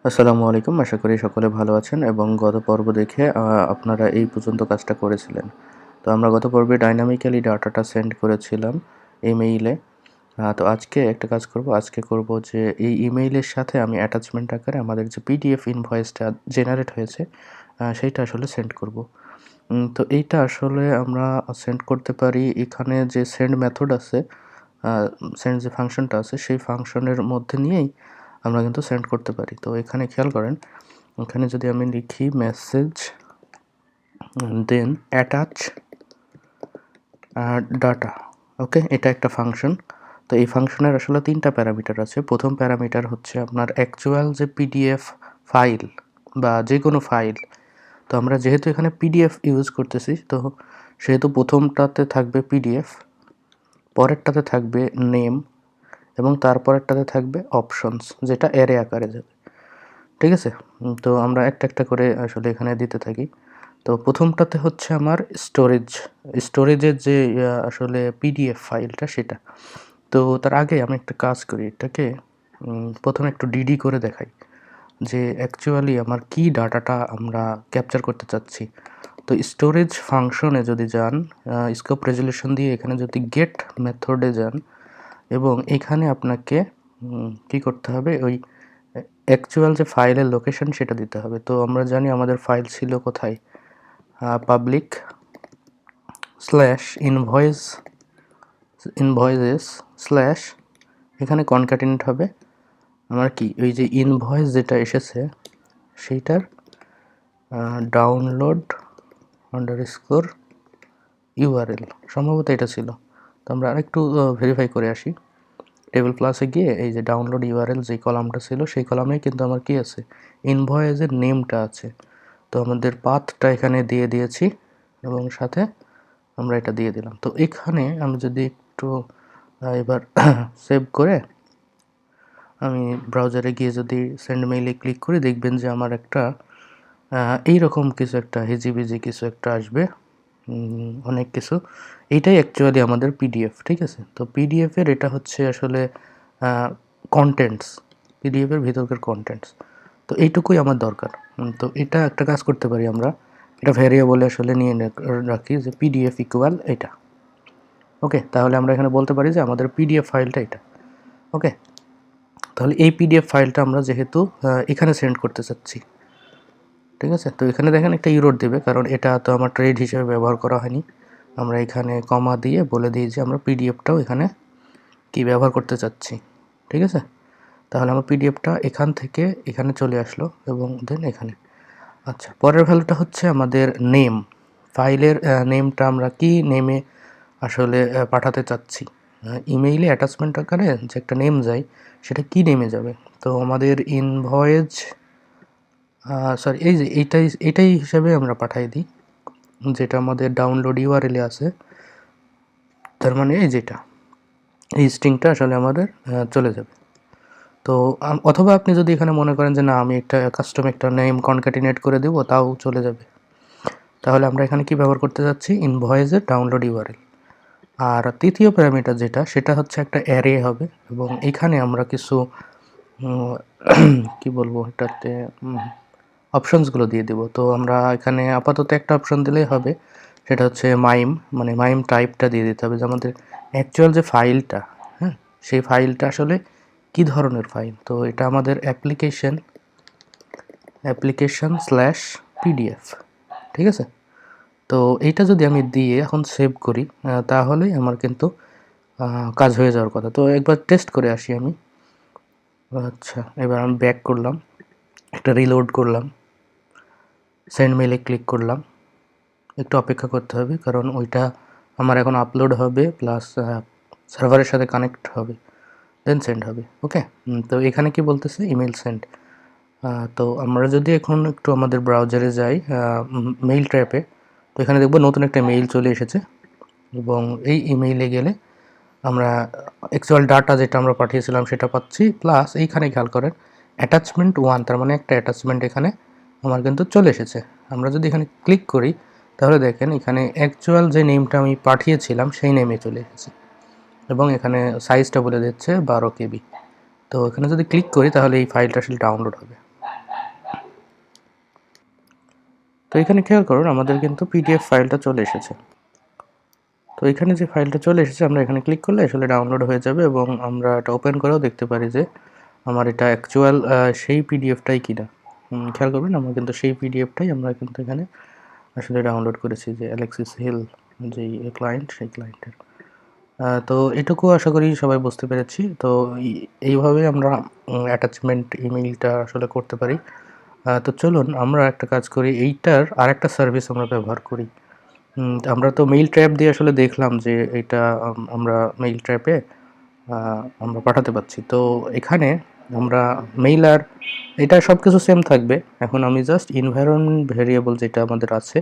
আসসালামু আলাইকুম। আশা করি সকলে ভালো আছেন এবং গত পর্ব দেখে আপনারা এই পর্যন্ত কাজটা করেছিলেন। তো আমরা গত পর্বে ডাইনামিক্যালি ডাটাটা সেন্ড করেছিলাম ইমেইলে। তো আজকে একটা কাজ করব। আজকে করব যে এই ইমেইলের সাথে আমি অ্যাটাচমেন্ট আকারে আমাদের যে পিডিএফ ইনভয়েসটা জেনারেট হয়েছে সেইটা আসলে সেন্ড করব। তো এইটা আসলে আমরা সেন্ড করতে পারি এখানে যে সেন্ড মেথড আছে, সেন্ড যে ফাংশনটা আছে সেই ফাংশনের মধ্যে নিয়েই আমরা কিন্তু সেন্ড করতে পারি। তো এখানে খেয়াল করেন, এখানে যদি আমি লিখি মেসেজ দেন অ্যাটাচ ডাটা, ওকে, এটা একটা ফাংশন। তো এই ফাংশনের আসলে 3টা প্যারামিটার আছে। প্রথম প্যারামিটার হচ্ছে আপনার অ্যাকচুয়াল যে পিডিএফ ফাইল বা যে কোনো ফাইল। তো আমরা যেহেতু এখানে পিডিএফ ইউজ করতেছি, তো সেহেতু প্রথমটাতে থাকবে পিডিএফ, পরেরটাতে থাকবে নেম এবং তারপরেরটাতে থাকবে অপশনস, যেটা অ্যারে আকারে যাবে। ঠিক আছে? তো আমরা একটা একটা করে আসলে এখানে দিতে থাকি। তো প্রথমটাতে হচ্ছে আমার স্টোরেজের যে আসলে পিডিএফ ফাইলটা সেটা। তো তার আগে আমি একটা কাজ করি, এটাকে প্রথমে একটু ডিডি করে দেখাই যে অ্যাকচুয়ালি আমার কি ডাটাটা আমরা ক্যাপচার করতে চাচ্ছি। তো স্টোরেজ ফাংশনে যদি যান, স্কোপ রেজলিউশন দিয়ে এখানে যদি গেট মেথডে যান এবং এখানে আপনাকে কি করতে হবে, ওই অ্যাকচুয়াল যে ফাইলের লোকেশন সেটা দিতে হবে। তো আমরা জানি আমাদের ফাইল ছিল কোথায়, পাবলিক স্ল্যাশ ইনভয়েসেস স্ল্যাশ, এখানে কনক্যাটিনেট হবে আমার কি ওই যে ইনভয়েস যেটা এসেছে সেইটার ডাউনলোড আন্ডারস্কোর ইউআরএল, সম্ভবত এটা ছিল। তো আমরা আরেকটু ভেরিফাই করে আসি। টেবিল প্লাসে গিয়ে এই যে ডাউনলোড ইউআরএল যে কলামটা ছিল সেই কলামে কিন্তু আমার কি আছে, ইনভয়েসের নেমটা আছে। তো আমাদের পাথটা এখানে দিয়ে দিয়েছি এবং সাথে আমরা এটা দিয়ে দিলাম। তো এখানে আমি যদি একটু এবার সেভ করে আমি ব্রাউজারে গিয়ে যদি সেন্ড মেইলে ক্লিক করি, দেখবেন যে আমার একটা এইরকম কিছু একটা হিজিবিজি কিছু একটা আসবে, অনেক কিছু। এইটাই অ্যাকচুয়ালি আমাদের পিডিএফ। ঠিক আছে? তো পিডিএফের এটা হচ্ছে আসলে কন্টেন্টস, পিডিএফের ভিতরকার কন্টেন্টস। তো এইটুকুই আমার দরকার। তো এটা একটা কাজ করতে পারি আমরা, এটা ভ্যারিয়েবলে আসলে নিয়ে রাখি যে পিডিএফ ইকুয়াল এটা। ওকে, তাহলে আমরা এখানে বলতে পারি যে আমাদের পিডিএফ ফাইলটা এটা। ওকে, তাহলে এই পিডিএফ ফাইলটা আমরা যেহেতু এখানে সেন্ড করতে চাচ্ছি, ঠিক আছে? তো এখানে দেখেন একটা ইরর দেবে, কারণ এটা তো আমার ট্রেড হিসেবে ব্যবহার করা হয়নি। আমরা এখানে কমা দিয়ে বলে দিই যে আমরা পিডিএফটাও এখানে কি ব্যবহার করতে চাচ্ছি। ঠিক আছে? তাহলে আমার পিডিএফটা এখান থেকে এখানে চলে আসলো এবং দেন এখানে। আচ্ছা, পরের ভ্যালুটা হচ্ছে আমাদের নেম, ফাইলের নেমটা আমরা কি নেমে আসলে পাঠাতে চাচ্ছি। ইমেইলে অ্যাটাচমেন্ট আকারে যে একটা নেম যায় সেটা কি নেমে যাবে। তো আমাদের ইনভয়েস সরি, এই যে এইটাই হিসাবে আমরা পাঠাই দিই, যেটা আমাদের ডাউনলোড ইউআরএলে আছে। তার মানে এই যেটা, এই স্ট্রিংটা আসলে আমাদের চলে যাবে। তো অথবা আপনি যদি এখানে মনে করেন যে না, আমি একটা কাস্টম একটা নেম কনক্যাটিনেট করে দেবো, তাও চলে যাবে। তাহলে আমরা এখানে কি ব্যবহার করতে যাচ্ছি, ইনভয়েসের ডাউনলোড ইউআরএল। আর তৃতীয় প্যারামিটার যেটা, সেটা হচ্ছে একটা অ্যারে হবে এবং এখানে আমরা কিছু কি বলবো এটাতে অপশনসগুলো দিয়ে দেবো। তো আমরা এখানে আপাতত একটা অপশন দিলেই হবে, সেটা হচ্ছে মাইম, মানে মাইম টাইপটা দিয়ে দিতে হবে যে আমাদের অ্যাকচুয়াল যে ফাইলটা, হ্যাঁ, সেই ফাইলটা আসলে কি ধরনের ফাইল। তো এটা আমাদের অ্যাপ্লিকেশন স্ল্যাশ পিডিএফ। ঠিক আছে? তো এইটা যদি আমি দিয়ে এখন সেভ করি, তাহলেই আমার কিন্তু কাজ হয়ে যাওয়ার কথা। তো একবার টেস্ট করে আসি আমি। আচ্ছা, এবার আমি ব্যাক করলাম, একটা রিলোড করলাম, সেন্ড মেইলে ক্লিক করলাম। একটু অপেক্ষা করতে হবে, কারণ ওইটা আমার এখন আপলোড হবে প্লাস সার্ভারের সাথে কানেক্ট হবে, দেন সেন্ড হবে। ওকে, তো এখানে কি বলতেছে, ইমেল সেন্ড। তো আমরা যদি এখন একটু আমাদের ব্রাউজারে যাই, মেইল ট্র্যাপে, তো এখানে দেখব নতুন একটা মেইল চলে এসেছে এবং এই ইমেইলে গেলে আমরা অ্যাকচুয়াল ডাটা যেটা আমরা পাঠিয়েছিলাম সেটা পাচ্ছি, প্লাস এইখানে খেয়াল করেন অ্যাটাচমেন্ট 1, তার মানে একটা অ্যাটাচমেন্ট এখানে আমার কিন্তু চলে এসেছে। আমরা যদি এখানে ক্লিক করি তাহলে দেখেন এখানে অ্যাকচুয়াল যে নেমটা আমি পাঠিয়েছিলাম সেই নেমে চলে এসেছে এবং এখানে সাইজটা বলে দিচ্ছে 12 KB। তো এখানে যদি ক্লিক করি তাহলে এই ফাইলটা আসলে ডাউনলোড হবে। তো এখানে খেয়াল করুন আমাদের কিন্তু পিডিএফ ফাইলটা চলে এসেছে। তো এখানে যে ফাইলটা চলে এসেছে আমরা এখানে ক্লিক করলে আসলে ডাউনলোড হয়ে যাবে এবং আমরা এটা ওপেন করেও দেখতে পারি যে আমার এটা অ্যাকচুয়াল সেই পিডিএফটাই কিনা। খেয়াল করবেন আমরা কিন্তু সেই পিডিএফটাই আমরা কিন্তু এখানে আসলে ডাউনলোড করেছি, যে অ্যালেক্সিস হিল যেই ক্লায়েন্ট, সেই ক্লায়েন্টের। তো এটুকু আশা করি সবাই বুঝতে পেরেছি। তো এইভাবে আমরা অ্যাটাচমেন্ট ইমেইলটা আসলে করতে পারি। তো চলুন আমরা একটা কাজ করি, এইটার আরেকটা সার্ভিস আমরা ব্যবহার করি। আমরা তো মেইল ট্র্যাপ দিয়ে আসলে দেখলাম যে এটা আমরা মেইল ট্র্যাপে আমরা পাঠাতে পারছি। তো এখানে আমরা মেইল আর এটা সব কিছু সেম থাকবে। এখন আমি জাস্ট এনভায়রনমেন্ট ভেরিয়েবল যেটা আমাদের আছে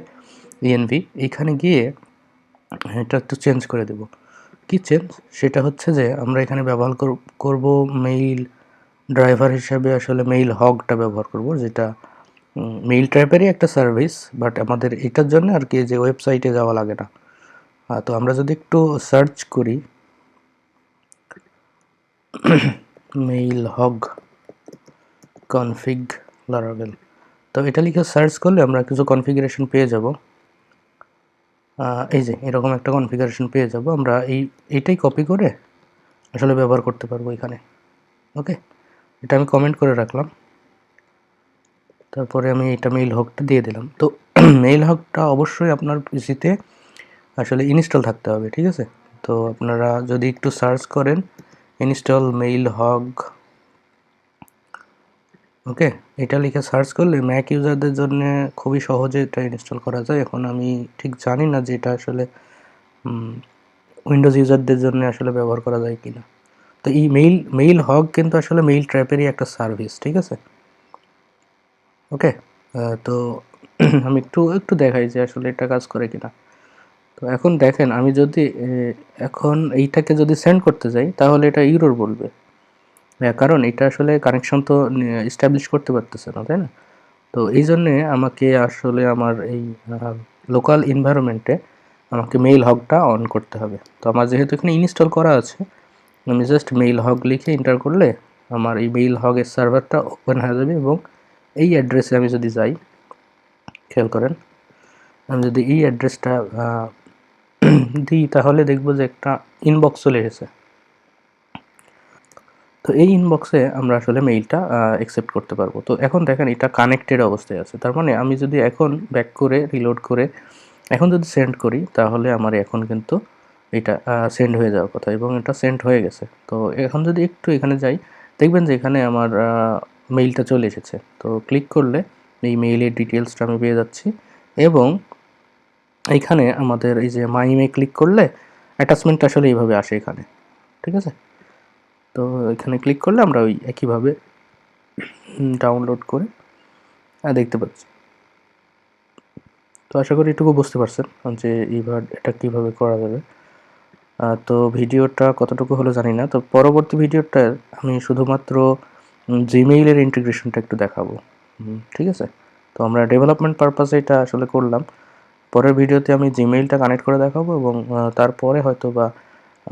ইএনভি, এইখানে গিয়ে এটা একটু চেঞ্জ করে দেব। কি চেঞ্জ? সেটা হচ্ছে যে আমরা এখানে ব্যবহার করব মেইল ড্রাইভার হিসাবে আসলে মেইল হগটা ব্যবহার করব, যেটা মেইল ট্র্যাপেরই একটা সার্ভিস, বাট আমাদের এটার জন্য আর কি যে ওয়েবসাইটে যাওয়া লাগে না। তো আমরা যদি একটু সার্চ করি মেইল হগ কনফিগ লারাভেল, তো এটা লিখে সার্চ করলে আমরা কিছু কনফিগারেশন পেয়ে যাব। এই যে এরকম একটা কনফিগারেশন পেয়ে যাব। আমরা এইটাই কপি করে আসলে ব্যবহার করতে পারবো এখানে। ওকে, এটা আমি কমেন্ট করে রাখলাম। তারপরে আমি এটা মেইল হগটা দিয়ে দিলাম। তো মেইল হগটা অবশ্যই আপনার পিসিতে আসলে ইনস্টল থাকতে হবে, ঠিক আছে? তো আপনারা যদি একটু সার্চ করেন ইনস্টল মেইল হগ, ওকে, এটা লিখে সার্চ করলে ম্যাক ইউজারদের জন্য খুবই সহজে এটা ইনস্টল করা যায়। এখন আমি ঠিক জানি না যে এটা আসলে উইন্ডোজ ইউজারদের জন্য আসলে ব্যবহার করা যায় কিনা। তো এই মেইল হগ কিন্তু আসলে মেইল ট্র্যাপেরই একটা সার্ভিস, ঠিক আছে? ওকে, তো আমি একটু দেখাই যে আসলে এটা কাজ করে কিনা। তো এখন দেখেন আমি যদি এখন এইটাকে যদি সেন্ড করতে যাই তাহলে এটা ইউরোর বলবে, কারণ এটা আসলে কানেকশন তো এস্টাবলিশ করতে পারতেছে না, তাই না? তো এই জন্যে আমাকে আসলে আমার এই লোকাল এনভায়রনমেন্টে আমাকে মেইল হগটা অন করতে হবে। তো আমার যেহেতু এখানে ইনস্টল করা আছে, আমি জাস্ট মেইল হগ লিখে এন্টার করলে আমার এই মেইল হগের সার্ভারটা ওপেন হয়ে যাবে এবং এই অ্যাড্রেসে আমি যদি যাই, খেয়াল করেন, আমি যদি এই অ্যাড্রেসটা দিই তাহলে দেখবো যে একটা ইনবক্স চলে এসেছে। তো এই ইনবক্সে আমরা আসলে মেইলটা অ্যাকসেপ্ট করতে পারবো। তো এখন দেখেন এটা কানেক্টেড অবস্থায় আছে, তার মানে আমি যদি এখন ব্যাক করে রিলোড করে এখন যদি সেন্ড করি তাহলে আমার এখন কিন্তু এটা সেন্ড হয়ে যাওয়ার কথা এবং এটা সেন্ড হয়ে গেছে। তো এখন যদি একটু এখানে যাই দেখবেন যে এখানে আমার মেইলটা চলে এসেছে। তো ক্লিক করলে এই মেইলের ডিটেলসটা আমি পেয়ে যাচ্ছি এবং এইখানে আমাদের এই যে মাই ইমে ক্লিক করলে অ্যাটাচমেন্ট আসলে এইভাবে আসে এখানে, ঠিক আছে? তো এখানে ক্লিক করলে আমরা ওই একইভাবে ডাউনলোড করে দেখতে পাচ্ছি। তো আশা করি এটুকু বুঝতে পারছেন যে এইবার এটা কীভাবে করা যাবে। তো ভিডিওটা কতটুকু হলো জানি না। তো পরবর্তী ভিডিওটা আমি শুধুমাত্র জিমেইলের ইন্টিগ্রেশনটা একটু দেখাবো, ঠিক আছে? তো আমরা ডেভেলপমেন্ট পারপাসে এটা আসলে করলাম। পরের ভিডিওতে আমি জিমেইলটা কানেক্ট করে দেখাবো এবং তারপরে হয়তো বা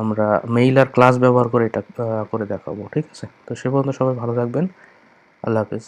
আমরা মেইল আর ক্লাস ব্যবহার করে এটা করে দেখাবো, ঠিক আছে? তো সে পর্যন্ত সবাই ভালো থাকবেন। আল্লাহ হাফেজ।